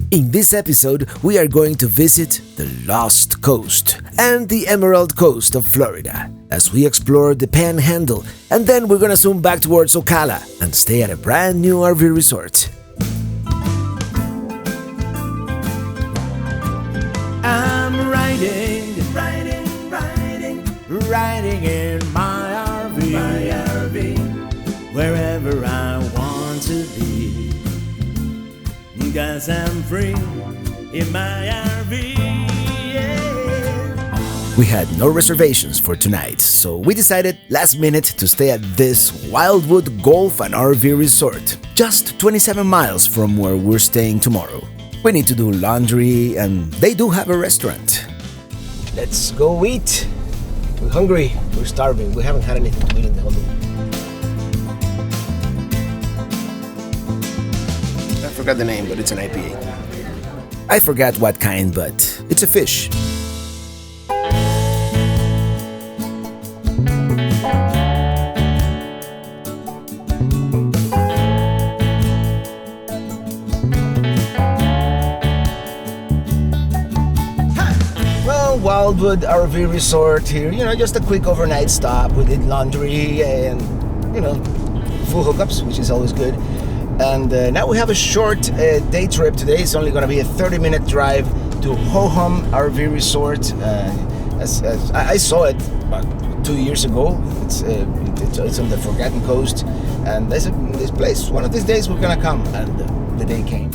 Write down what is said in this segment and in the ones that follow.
In this episode, we are going to visit the Lost Coast and the Emerald Coast of Florida as we explore the Panhandle, and then we're gonna zoom back towards Ocala and stay at a brand new RV resort. I'm riding in my RV, wherever I want to be. 'Cause I'm free in my RV, yeah. We had no reservations for tonight, so we decided last minute to stay at this Wildwood Golf and RV resort, just 27 miles from where we're staying tomorrow. We need to do laundry, and they do have a restaurant. Let's go eat. We're hungry, we're starving, we haven't had anything to eat in the whole day. I forgot the name, but it's an IPA. I forgot what kind, but it's a fish. Well, Wildwood RV Resort here, just a quick overnight stop. We did laundry and, full hookups, which is always good. And now we have a short day trip today. It's only going to be a 30-minute drive to Ho-Hum RV Resort. As I saw it about 2 years ago. It's on the Forgotten Coast. And this place, one of these days we're going to come. And the day came.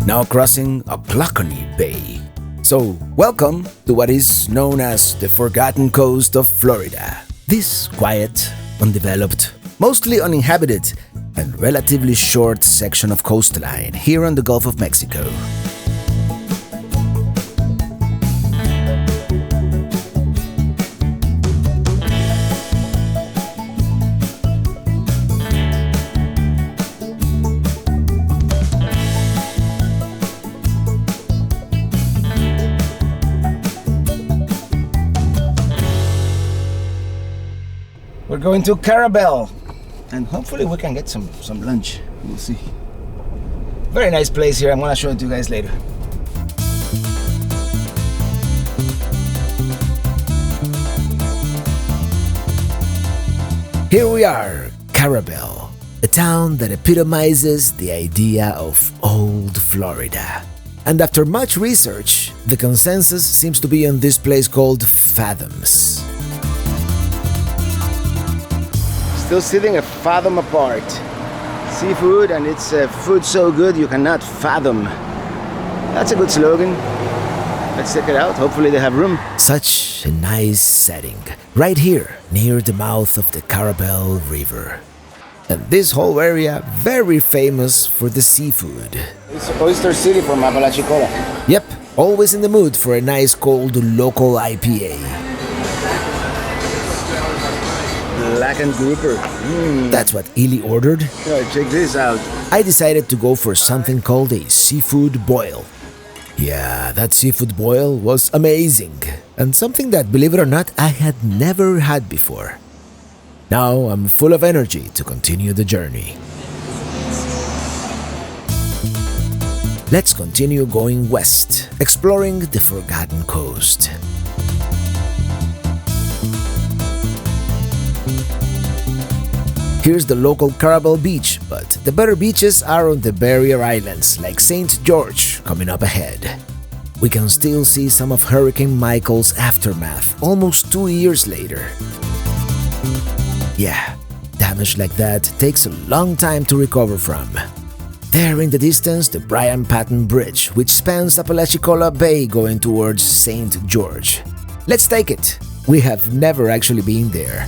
Now crossing Apalachicola Bay. So, welcome to what is known as the Forgotten Coast of Florida. This quiet, undeveloped, mostly uninhabited, and relatively short section of coastline here on the Gulf of Mexico. We're going to Carrabelle, and hopefully we can get some lunch. We'll see. Very nice place here. I'm gonna show it to you guys later. Here we are, Carrabelle, a town that epitomizes the idea of old Florida. And after much research, the consensus seems to be on this place called Fathoms. Still sitting a fathom apart. Seafood, and it's food so good you cannot fathom. That's a good slogan. Let's check it out. Hopefully they have room. Such a nice setting, right here near the mouth of the Carrabelle River. And this whole area very famous for the seafood. It's Oyster City from Apalachicola. Yep, always in the mood for a nice cold local IPA. Black and grouper. That's what Ely ordered. Yeah, check this out. I decided to go for something called a seafood boil. Yeah, that seafood boil was amazing, and something that, believe it or not, I had never had before. Now I'm full of energy to continue the journey. Let's continue going west, exploring the Forgotten Coast. Here's the local Carrabelle beach, but the better beaches are on the barrier islands like St. George coming up ahead. We can still see some of Hurricane Michael's aftermath almost 2 years later. Yeah, damage like that takes a long time to recover from. There in the distance, the Brian Patton Bridge, which spans Apalachicola Bay going towards St. George. Let's take it. We have never actually been there.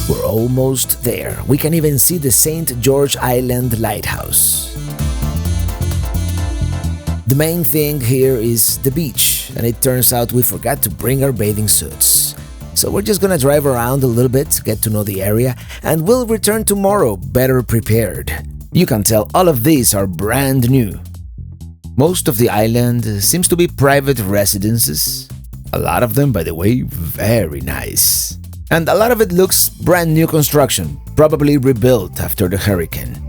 We're almost there. We can even see the St. George Island Lighthouse. The main thing here is the beach, and it turns out we forgot to bring our bathing suits. So we're just gonna drive around a little bit, get to know the area, and we'll return tomorrow better prepared. You can tell all of these are brand new. Most of the island seems to be private residences. A lot of them, by the way, very nice. And a lot of it looks brand new construction, probably rebuilt after the hurricane.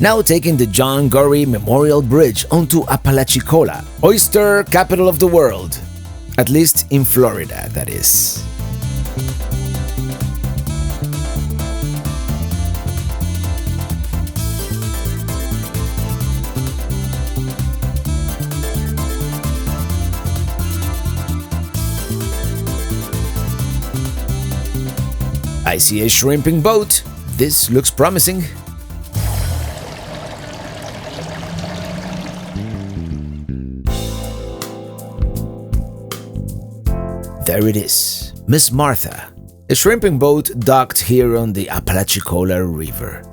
Now taking the John Gorrie Memorial Bridge onto Apalachicola, oyster capital of the world. At least in Florida, that is. I see a shrimping boat. This looks promising. There it is, Miss Martha, a shrimping boat docked here on the Apalachicola River.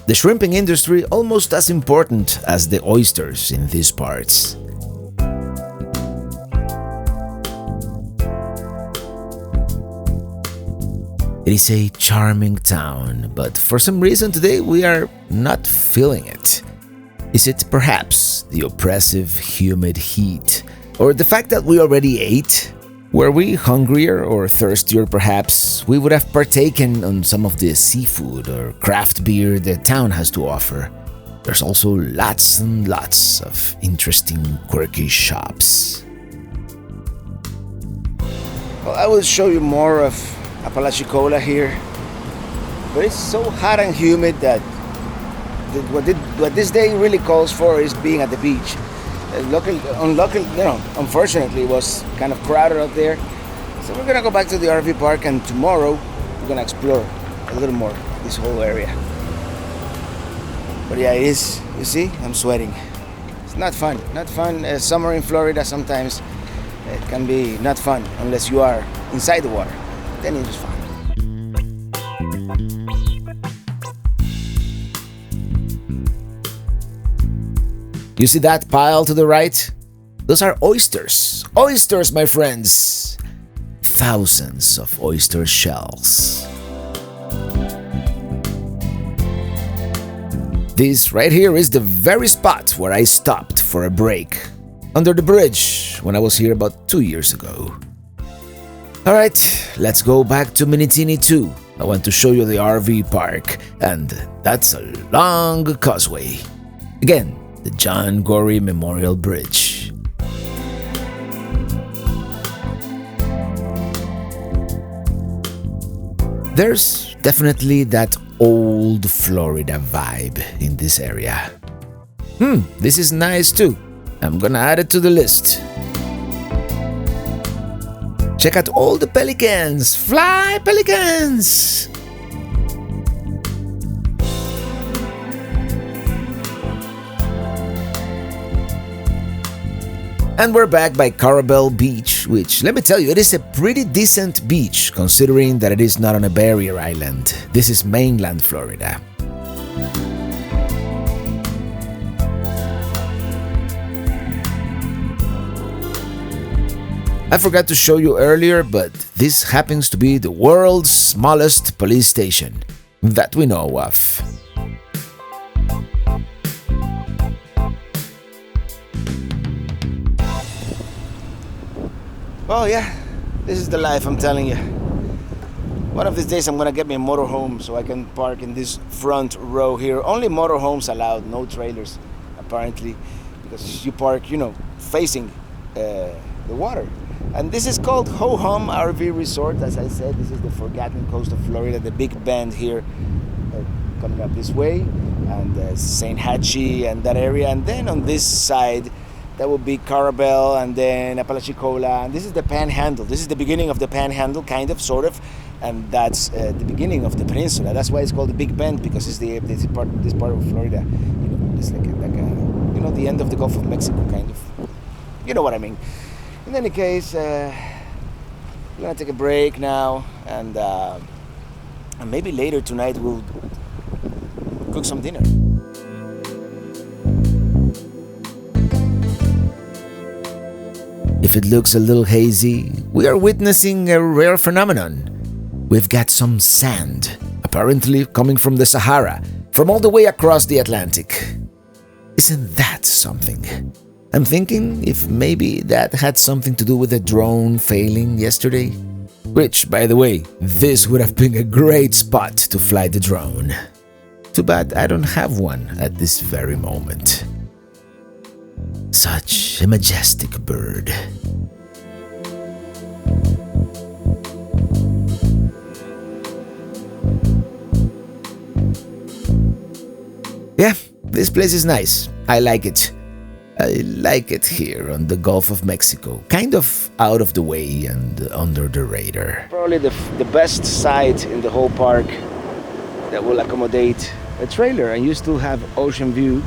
The shrimping industry almost as important as the oysters in these parts. It is a charming town, but for some reason today we are not feeling it. Is it perhaps the oppressive, humid heat, or the fact that we already ate? Were we hungrier or thirstier perhaps, we would have partaken on some of the seafood or craft beer the town has to offer. There's also lots and lots of interesting, quirky shops. Well, I will show you more of Apalachicola here, but it's so hot and humid that what this day really calls for is being at the beach. Unfortunately, it was kind of crowded out there. So we're gonna go back to the RV park, and tomorrow we're gonna explore a little more this whole area. But yeah, it is. You see, I'm sweating. It's not fun. Not fun. Summer in Florida sometimes it can be not fun unless you are inside the water. Then it is fun. You see that pile to the right? Those are oysters. Oysters, my friends! Thousands of oyster shells. This right here is the very spot where I stopped for a break. Under the bridge when I was here about 2 years ago. Alright, let's go back to Minitini II. I want to show you the RV park, and that's a long causeway. Again, the John Gorrie Memorial Bridge. There's definitely that old Florida vibe in this area. This is nice too. I'm gonna add it to the list. Check out all the pelicans! Fly, pelicans! And we're back by Carrabelle Beach, which, let me tell you, it is a pretty decent beach considering that it is not on a barrier island. This is mainland Florida. I forgot to show you earlier, but this happens to be the world's smallest police station that we know of. Oh yeah, this is the life, I'm telling you. One of these days I'm gonna get me a motorhome so I can park in this front row here. Only motorhomes allowed, no trailers, apparently, because you park, facing the water. And this is called Ho Hum RV Resort. As I said, this is the Forgotten Coast of Florida, the big bend here coming up this way, and St. Hatchie and that area. And then on this side, That would be Carrabelle, and then Apalachicola. And this is the Panhandle. This is the beginning of the Panhandle, kind of, sort of. And that's the beginning of the peninsula. That's why it's called the Big Bend, because it's this part of Florida. It's like the end of the Gulf of Mexico, kind of. You know what I mean. In any case, we're gonna take a break now, and maybe later tonight we'll cook some dinner. If it looks a little hazy, we are witnessing a rare phenomenon. We've got some sand, apparently coming from the Sahara, from all the way across the Atlantic. Isn't that something? I'm thinking if maybe that had something to do with the drone failing yesterday. Which, by the way, this would have been a great spot to fly the drone. Too bad I don't have one at this very moment. Such a majestic bird. Yeah, this place is nice. I like it. I like it here on the Gulf of Mexico. Kind of out of the way and under the radar. Probably the best site in the whole park that will accommodate a trailer, and you still have ocean view.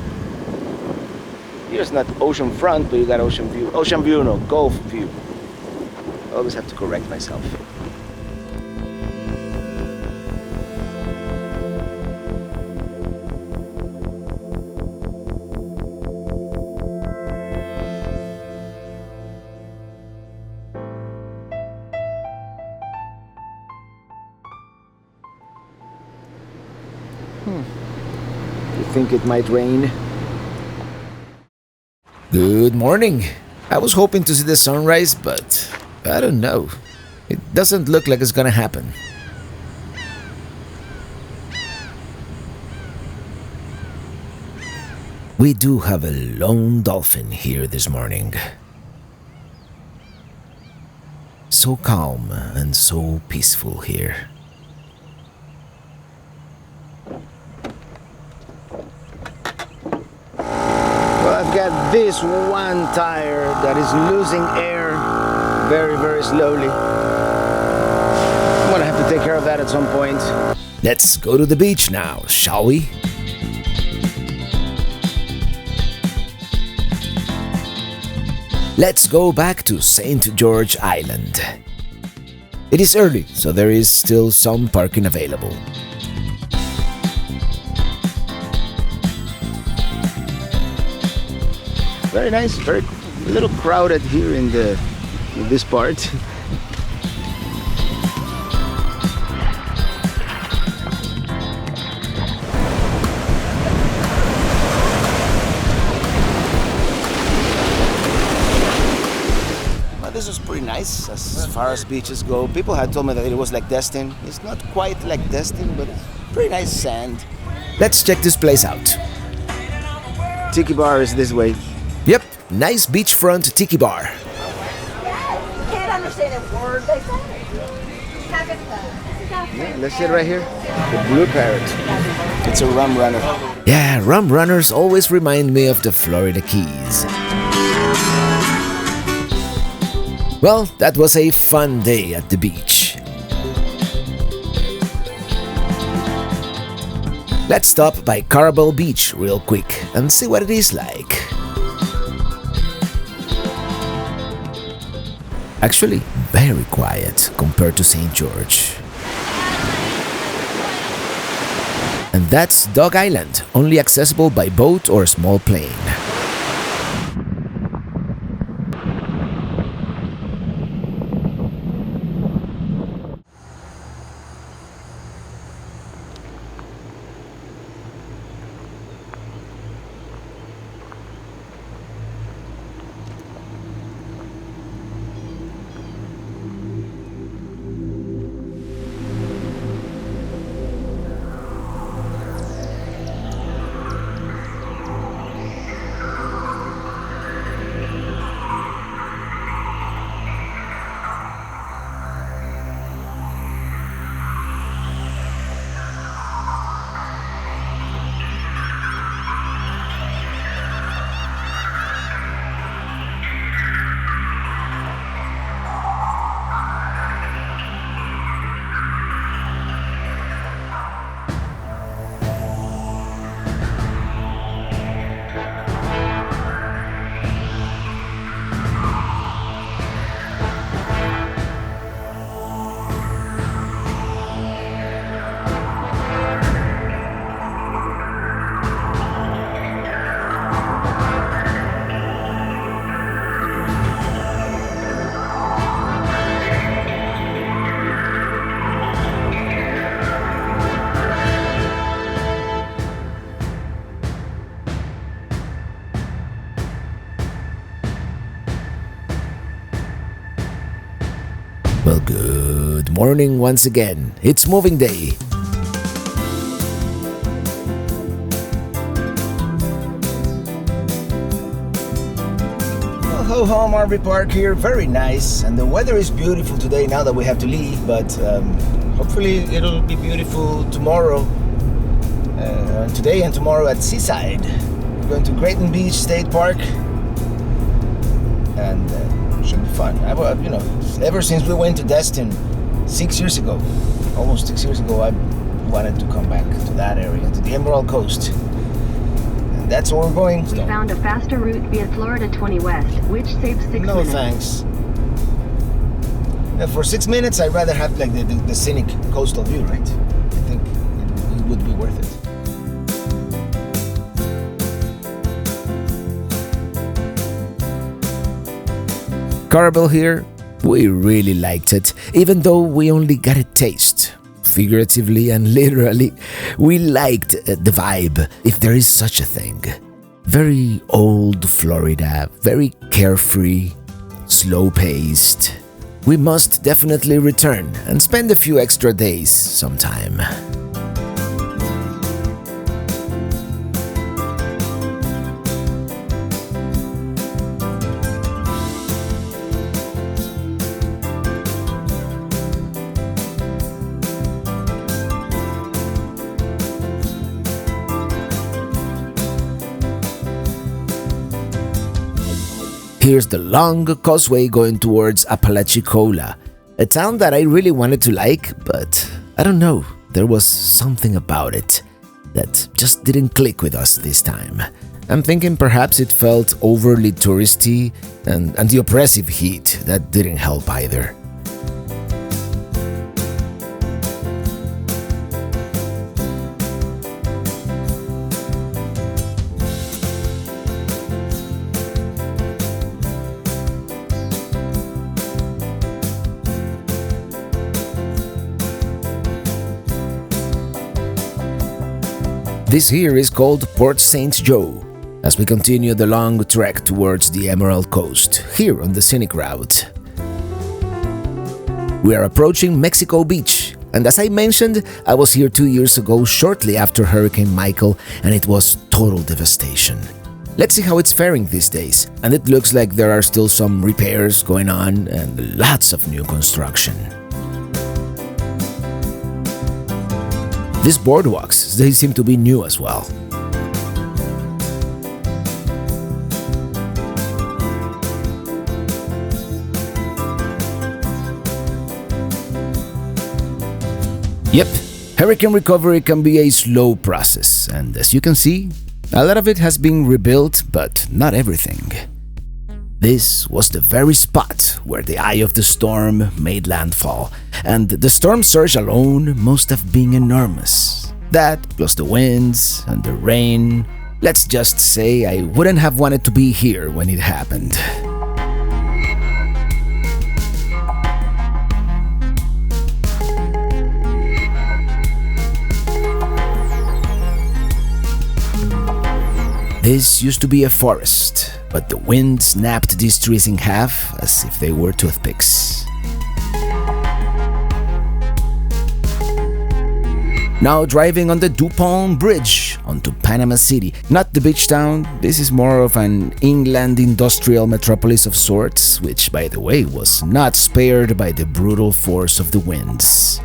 Here's not ocean front, but you got ocean view. Ocean view, no, Gulf view. I always have to correct myself. You think it might rain? Good morning. I was hoping to see the sunrise, but I don't know. It doesn't look like it's gonna happen. We do have a lone dolphin here this morning. So calm and so peaceful here. Well, I've got this one tire that is losing air very, very slowly. I'm gonna have to take care of that at some point. Let's go to the beach now, shall we? Let's go back to St. George Island. It is early, so there is still some parking available. Very nice, very a little crowded here in this part. This is pretty nice as far as beaches go. People had told me that it was like Destin. It's not quite like Destin, but pretty nice sand. Let's check this place out. Tiki bar is this way. Yep, nice beachfront tiki bar. Can't understand a word they say. Yeah, let's sit right here. The Blue Parrot. It's a rum runner. Yeah, rum runners always remind me of the Florida Keys. Well, that was a fun day at the beach. Let's stop by Carrabelle Beach real quick and see what it is like. Actually, very quiet compared to St. George. And that's Dog Island, only accessible by boat or small plane. Well, good morning once again. It's moving day. Well, ho home RV park here, very nice, and the weather is beautiful today now that we have to leave, but hopefully it'll be beautiful tomorrow, today and tomorrow at Seaside. We're going to Grayton Beach State Park, and should be fun. Ever since we went to Destin 6 years ago, almost 6 years ago, I wanted to come back to that area, to the Emerald Coast. And that's where we're going. We found a faster route via Florida 20 West, which saves 6 minutes. No thanks. For 6 minutes, I'd rather have like the scenic coastal view, right? I think it would be worth it. Carrabelle here, we really liked it, even though we only got a taste. Figuratively and literally, we liked the vibe, if there is such a thing. Very old Florida, very carefree, slow-paced. We must definitely return and spend a few extra days sometime. Here's the long causeway going towards Apalachicola, a town that I really wanted to like, but I don't know, there was something about it that just didn't click with us this time. I'm thinking perhaps it felt overly touristy and the oppressive heat that didn't help either. This here is called Port St. Joe, as we continue the long trek towards the Emerald Coast, here on the scenic route. We are approaching Mexico Beach, and as I mentioned, I was here 2 years ago shortly after Hurricane Michael, and it was total devastation. Let's see how it's faring these days, and it looks like there are still some repairs going on and lots of new construction. These boardwalks, they seem to be new as well. Yep, hurricane recovery can be a slow process, and as you can see, a lot of it has been rebuilt, but not everything. This was the very spot where the eye of the storm made landfall, and the storm surge alone must have been enormous. That, plus the winds and the rain, let's just say I wouldn't have wanted to be here when it happened. This used to be a forest, but the wind snapped these trees in half as if they were toothpicks. Now driving on the DuPont Bridge onto Panama City. Not the beach town, this is more of an inland industrial metropolis of sorts, which by the way was not spared by the brutal force of the winds.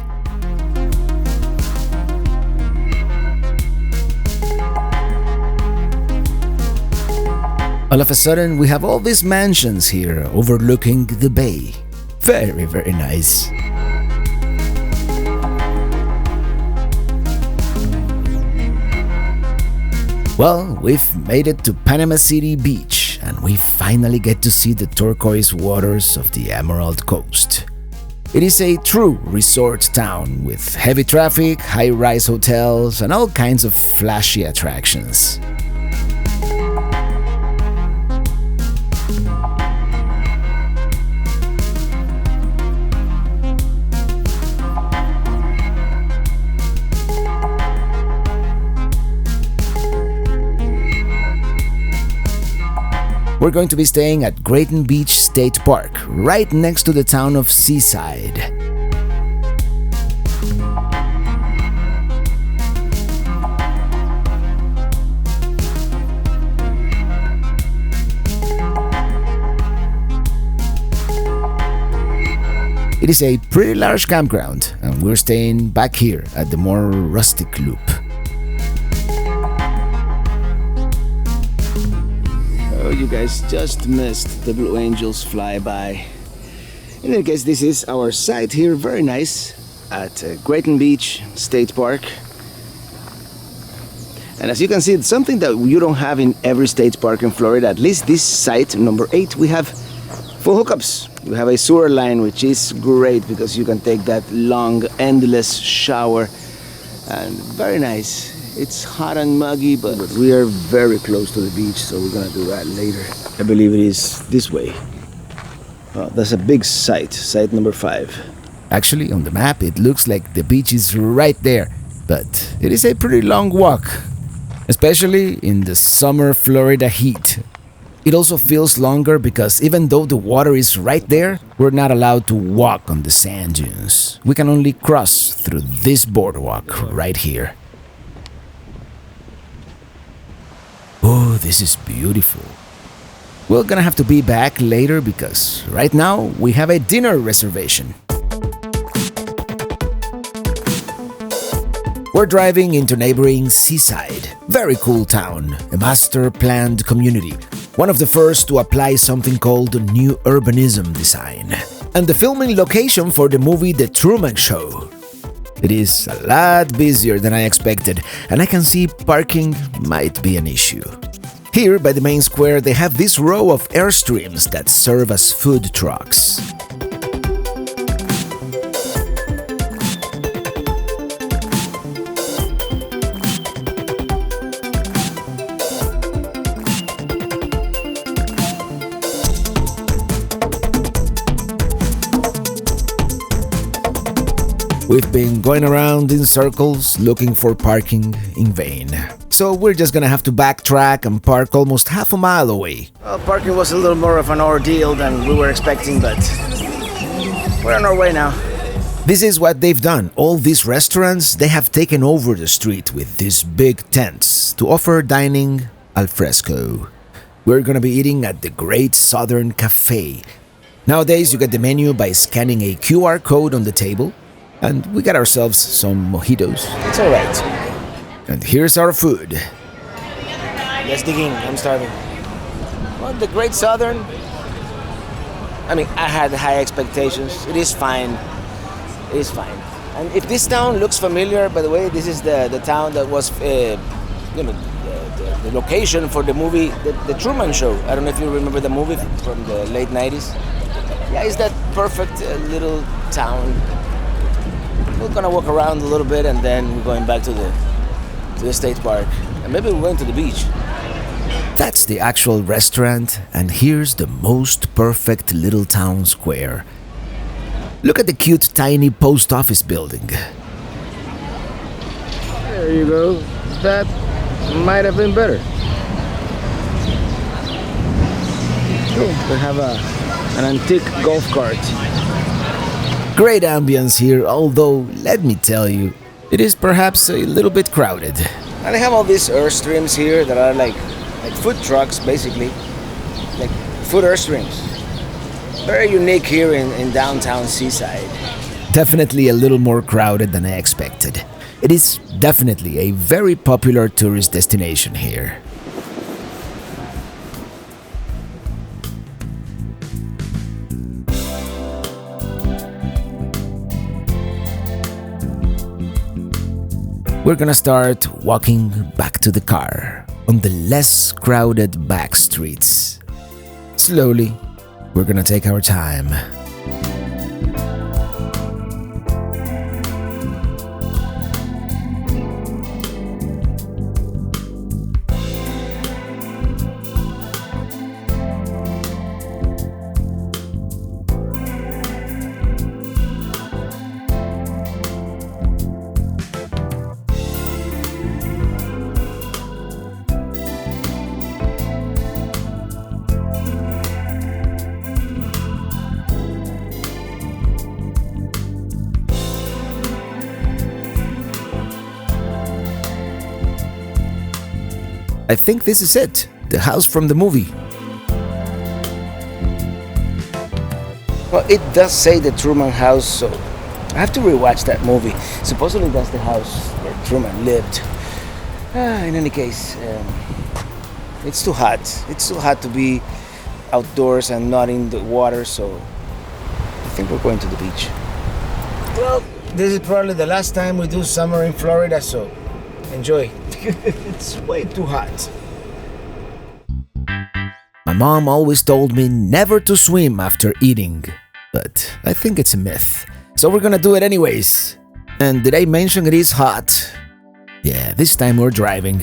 All of a sudden, we have all these mansions here overlooking the bay. Very, very nice. Well, we've made it to Panama City Beach, and we finally get to see the turquoise waters of the Emerald Coast. It is a true resort town with heavy traffic, high-rise hotels, and all kinds of flashy attractions. We're We're going to be staying at Grayton Beach State Park, right next to the town of Seaside. It is a pretty large campground, and we're staying back here at the more rustic loop. Oh, you guys just missed the Blue Angels flyby. In any case, this is our site here, very nice, at Grayton Beach State Park. And as you can see, it's something that you don't have in every state park in Florida. At least this site, number 8, we have full hookups. We have a sewer line, which is great because you can take that long, endless shower. And very nice. It's hot and muggy, but we are very close to the beach, so we're gonna do that later. I believe it is this way. Oh, that's a big site, site number 5. Actually, on the map, it looks like the beach is right there, but it is a pretty long walk, especially in the summer Florida heat. It also feels longer because even though the water is right there, we're not allowed to walk on the sand dunes. We can only cross through this boardwalk right here. Oh, this is beautiful. We're gonna have to be back later because right now we have a dinner reservation. We're driving into neighboring Seaside. Very cool town, a master-planned community. One of the first to apply something called New Urbanism design. And the filming location for the movie The Truman Show. It is a lot busier than I expected, and I can see parking might be an issue. Here, by the main square, they have this row of Airstreams that serve as food trucks. We've been going around in circles looking for parking in vain. So we're just gonna have to backtrack and park almost half a mile away. Well, parking was a little more of an ordeal than we were expecting, but we're on our way now. This is what they've done. All these restaurants, they have taken over the street with these big tents to offer dining al fresco. We're gonna be eating at the Great Southern Cafe. Nowadays, you get the menu by scanning a QR code on the table. And we got ourselves some mojitos. It's all right. And here's our food. Let's dig in. I'm starving. Well, the Great Southern. I mean, I had high expectations. It is fine. It is fine. And if this town looks familiar, by the way, this is the town that was, the location for the movie, the Truman Show. I don't know if you remember the movie from the late 90s. Yeah, it's that perfect little town. We're gonna walk around a little bit and then we're going back to the state park. And maybe we're going to the beach. That's the actual restaurant, and here's the most perfect little town square. Look at the cute tiny post office building. There you go. That might have been better. Cool. They have an antique golf cart. Great ambience here, although, let me tell you, it is perhaps a little bit crowded. And they have all these Airstreams here that are like food trucks, basically. Like food Airstreams. Very unique here in downtown Seaside. Definitely a little more crowded than I expected. It is definitely a very popular tourist destination here. We're gonna start walking back to the car on the less crowded back streets. Slowly, we're gonna take our time. I think this is it. The house from the movie. Well, it does say the Truman House, so I have to rewatch that movie. Supposedly that's the house where Truman lived. In any case, it's too hot. It's too hot to be outdoors and not in the water, so I think we're going to the beach. Well, this is probably the last time we do summer in Florida, so enjoy. It's way too hot. My mom always told me never to swim after eating, but I think it's a myth. So we're gonna do it anyways. And did I mention it is hot? Yeah, this time we're driving.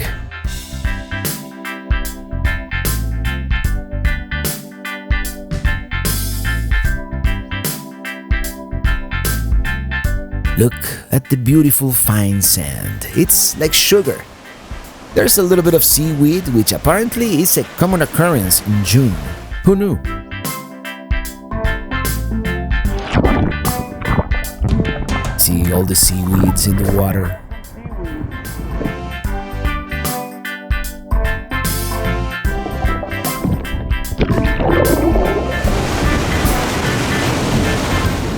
Look at the beautiful fine sand. It's like sugar. There's a little bit of seaweed, which apparently is a common occurrence in June. Who knew? See all the seaweeds in the water.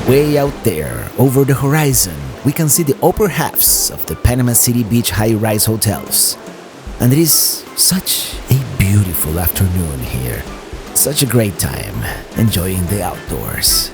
Way out there, over the horizon, we can see the upper halves of the Panama City Beach high-rise hotels. And it is such a beautiful afternoon here. Such a great time enjoying the outdoors.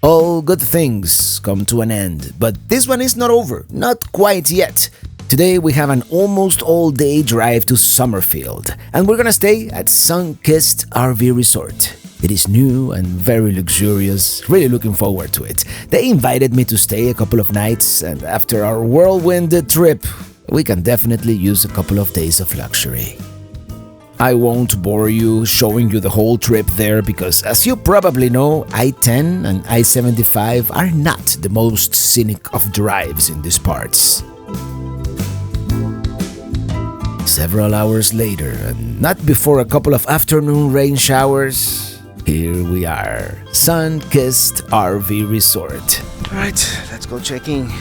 All good things come to an end, but this one is not over, not quite yet. Today we have an almost all-day drive to Summerfield, and we're gonna stay at Sunkissed RV Resort. It is new and very luxurious, really looking forward to it. They invited me to stay a couple of nights, and after our whirlwind trip, we can definitely use a couple of days of luxury. I won't bore you showing you the whole trip there because, as you probably know, I-10 and I-75 are not the most scenic of drives in these parts. Several hours later, and not before a couple of afternoon rain showers, here we are, Sunkissed RV Resort. Alright, let's go check in.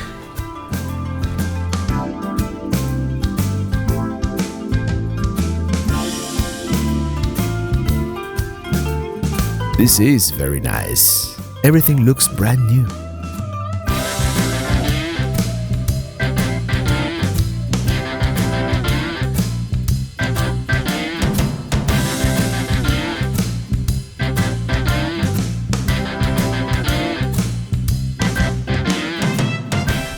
This is very nice. Everything looks brand new.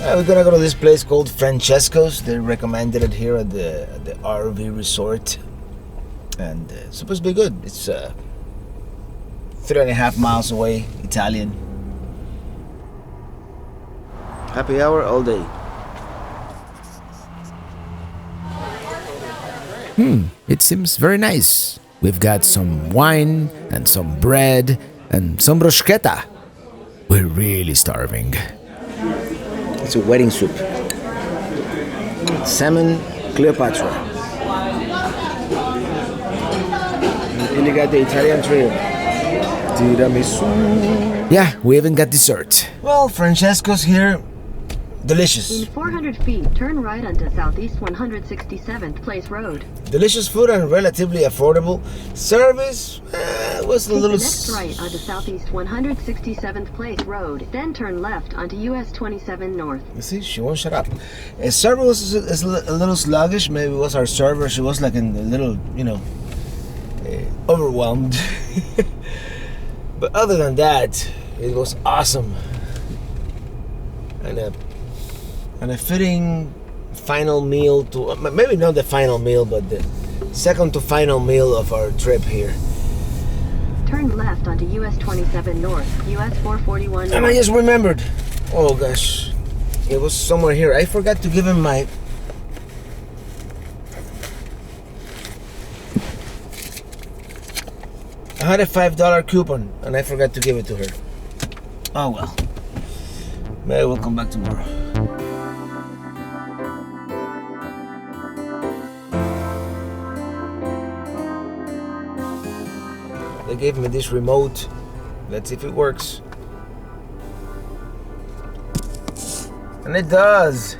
We're gonna go to this place called Francesco's. They recommended it here at the RV resort, and it's supposed to be good. It's 3.5 miles away. Italian. Happy hour all day. It seems very nice. We've got some wine and some bread and some bruschetta. We're really starving. It's a wedding soup. Salmon Cleopatra. And you got the Italian trio. Tiramisu. Yeah, we even got dessert. Well, Francesco's here. Delicious. In 400 feet, turn right onto Southeast 167th Place Road. Delicious food and relatively affordable. Service was a Take little... the next right onto Southeast 167th Place Road, then turn left onto US 27 North. You see, she won't shut up. Service is a little sluggish. Maybe it was our server. She was like in a little, overwhelmed. But other than that, it was awesome. And a fitting final meal to, maybe not the final meal, but the second to final meal of our trip here. Turn left onto US 27 North, US 441 North. And I just remembered. Oh gosh, it was somewhere here. I forgot to give him my... I had a $5 coupon and I forgot to give it to her. Oh well. Maybe we'll come back tomorrow. They gave me this remote. Let's see if it works. And it does.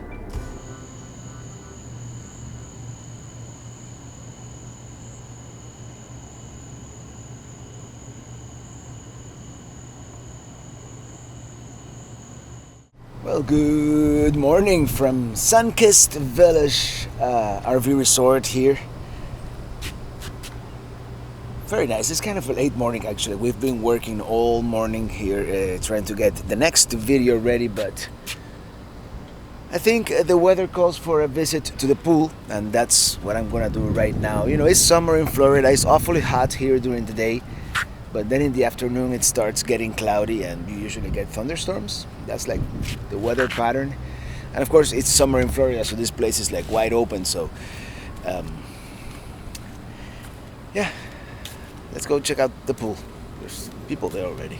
Well, good morning from Sunkissed Village RV Resort here. Very nice. It's kind of a late morning actually. We've been working all morning here trying to get the next video ready, but I think the weather calls for a visit to the pool, and that's what I'm gonna do right now. You know, it's summer in Florida. It's awfully hot here during the day, but then in the afternoon it starts getting cloudy and you usually get thunderstorms. That's like the weather pattern. And of course it's summer in Florida, so this place is like wide open, so yeah, let's go check out the pool. There's people there already.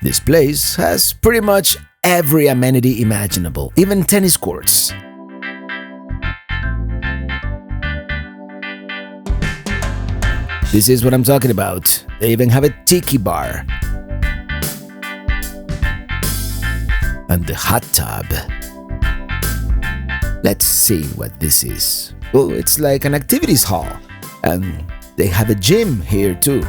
This place has pretty much every amenity imaginable, even tennis courts. This is what I'm talking about. They even have a tiki bar. And the hot tub. Let's see what this is. Well, it's like an activities hall. And they have a gym here too.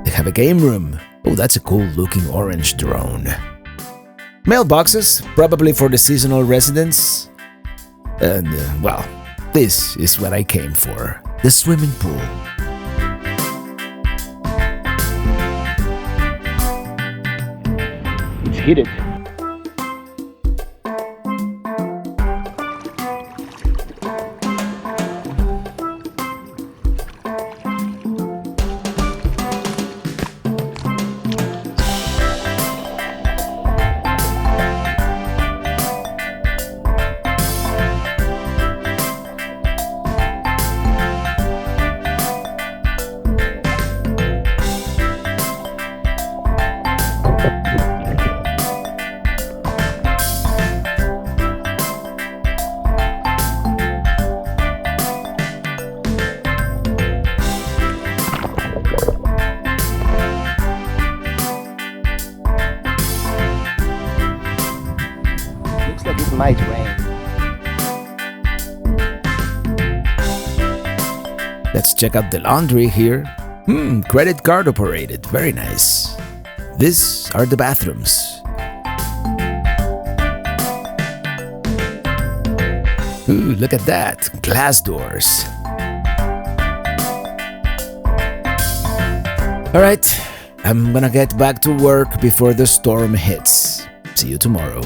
They have a game room. Oh, that's a cool looking orange drone. Mailboxes, probably for the seasonal residents. And, well, this is what I came for. The swimming pool. It's heated. Might rain. Let's check out the laundry here. Credit card operated. Very nice. These are the bathrooms. Ooh, look at that. Glass doors. Alright, I'm gonna get back to work before the storm hits. See you tomorrow.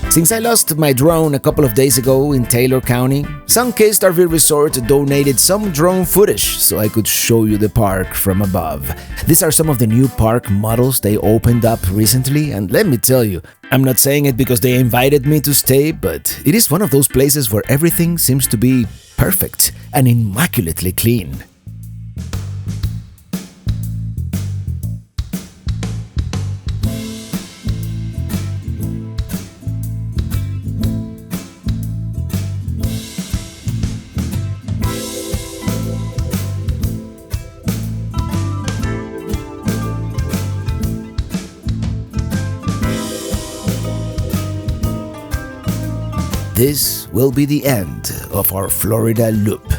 Since I lost my drone a couple of days ago in Taylor County, Sunkissed RV Resort donated some drone footage so I could show you the park from above. These are some of the new park models they opened up recently, and let me tell you, I'm not saying it because they invited me to stay, but it is one of those places where everything seems to be perfect and immaculately clean. This will be the end of our Florida loop.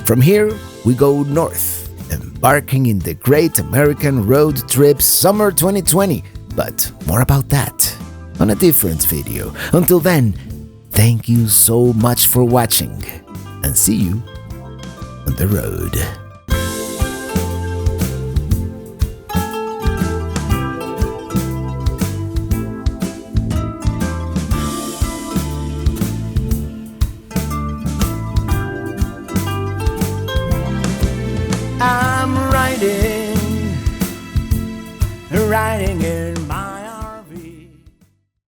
From here, we go north, embarking in the Great American Road Trip Summer 2020, but more about that on a different video. Until then, thank you so much for watching, and see you on the road. riding in